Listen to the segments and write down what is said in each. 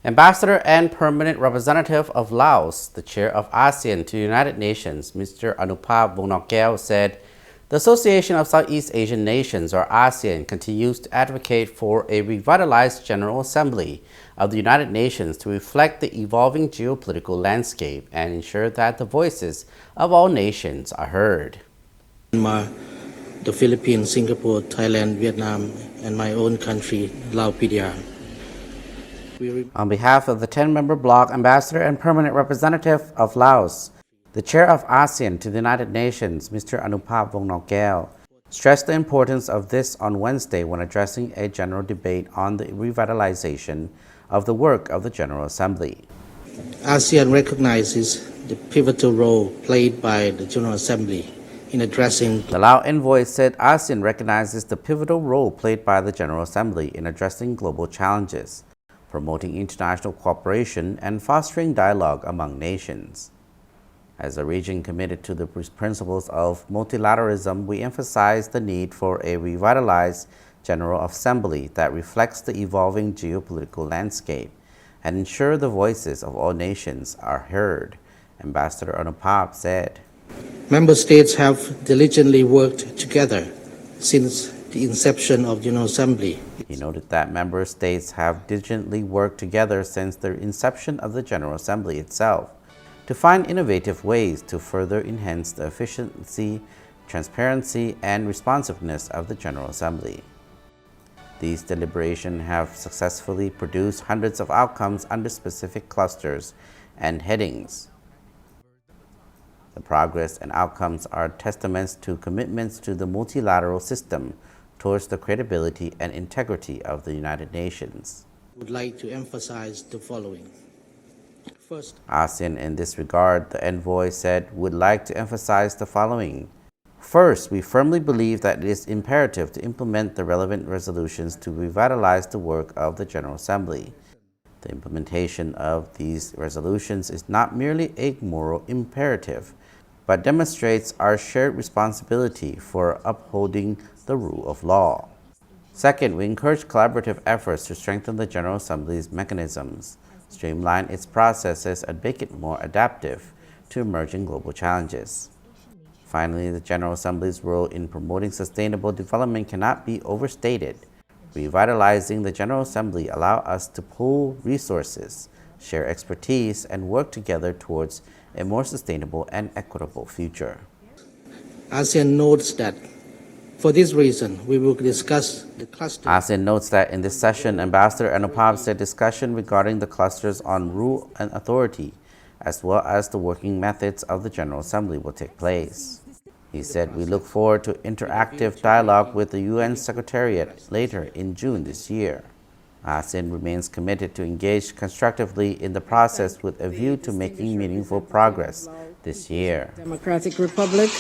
Ambassador and Permanent Representative of Laos, the Chair of ASEAN to the United Nations, Mr. Anouparb Vongnorkeo, said the Association of Southeast Asian Nations, or ASEAN, continues to advocate for a revitalized General Assembly of the United Nations to reflect the evolving geopolitical landscape and ensure that the voices of all nations are heard. Myanmar, the Philippines, Singapore, Thailand, Vietnam, and my own country, Laos PDR. On behalf of the 10-member bloc, Ambassador and Permanent Representative of Laos, the Chair of ASEAN to the United Nations, Mr. Anouparb Vongnorkeo, stressed the importance of this on Wednesday when addressing a general debate on the revitalization of the work of the General Assembly. ASEAN recognizes the pivotal role played by the General Assembly in addressing. The Lao envoy said ASEAN recognizes the pivotal role played by the General Assembly in addressing global challenges, promoting international cooperation, and fostering dialogue among nations. As a region committed to the principles of multilateralism, we emphasize the need for a revitalized General Assembly that reflects the evolving geopolitical landscape and ensure the voices of all nations are heard, Ambassador Anouparb said. Member states have diligently worked together since the inception of the General Assembly. He noted that member states have diligently worked together since the inception of the General Assembly itself to find innovative ways to further enhance the efficiency, transparency, and responsiveness of the General Assembly. These deliberations have successfully produced hundreds of outcomes under specific clusters and headings. The progress and outcomes are testaments to commitments to the multilateral system towards the credibility and integrity of the United Nations. I would like to emphasize the following. First, ASEAN, in this regard, the envoy said, would like to emphasize the following. First, we firmly believe that it is imperative to implement the relevant resolutions to revitalize the work of the General Assembly. The implementation of these resolutions is not merely a moral imperative, but demonstrates our shared responsibility for upholding the rule of law. Second, we encourage collaborative efforts to strengthen the General Assembly's mechanisms, streamline its processes, and make it more adaptive to emerging global challenges. Finally, the General Assembly's role in promoting sustainable development cannot be overstated. Revitalizing the General Assembly allows us to pool resources, share expertise, and work together towards a more sustainable and equitable future. ASEAN notes that for this reason, we will discuss the cluster. ASEAN notes that in this session, Ambassador Anouparb said discussion regarding the clusters on rule and authority, as well as the working methods of the General Assembly, will take place. He said, we look forward to interactive dialogue with the UN Secretariat later in June this year. ASEAN remains committed to engage constructively in the process with a view to making meaningful progress this year. Democratic Republic,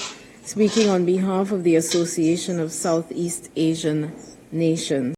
speaking on behalf of the Association of Southeast Asian Nations.